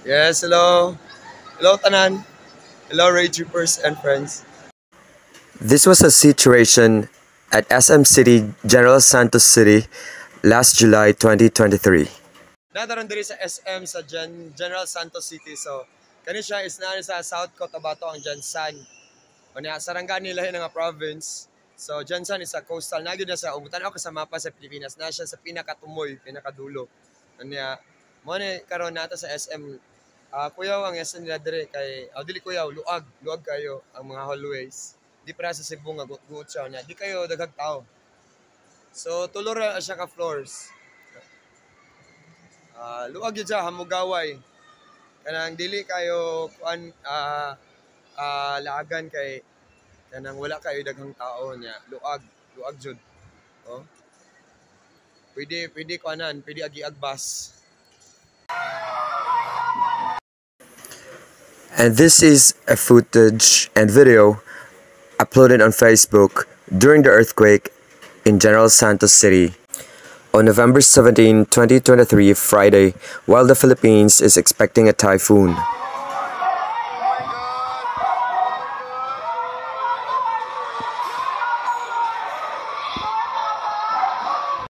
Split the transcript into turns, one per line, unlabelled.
Yes, hello. Hello, Tanan. Hello, Ray Troopers and friends.
This was a situation at SM City, General Santos City, last July 2023.
Nadaron diri sa SM sa General Santos City. So, kani siya is na sa South Cotabato ang Jansan. O niya, Sarangani lahi nga province. So, Jansan is sa coastal. Nagyo na sa umutan ako sa mapa sa Pilipinas. Na siya sa pinakatumoy, pinakadulo. Niya, mo ni karon nata sa SM. Kuyaw ang SM nila dire kay dili kuyaw luag kayo ang mga hallways. Di para sa Cebu nga guot siya niya. Di kayo daghang tao. So, tulo ra siya ka floors. Luag yun siya, hamugaway. Kanang dili kayo laagan kay kanang wala kayo daghang tao niya. Luag jud. Oh. Pwede kuanan, pwede agi-agbas.
And this is a footage and video uploaded on Facebook during the earthquake in General Santos City on November 17, 2023, Friday, while the Philippines is expecting a typhoon.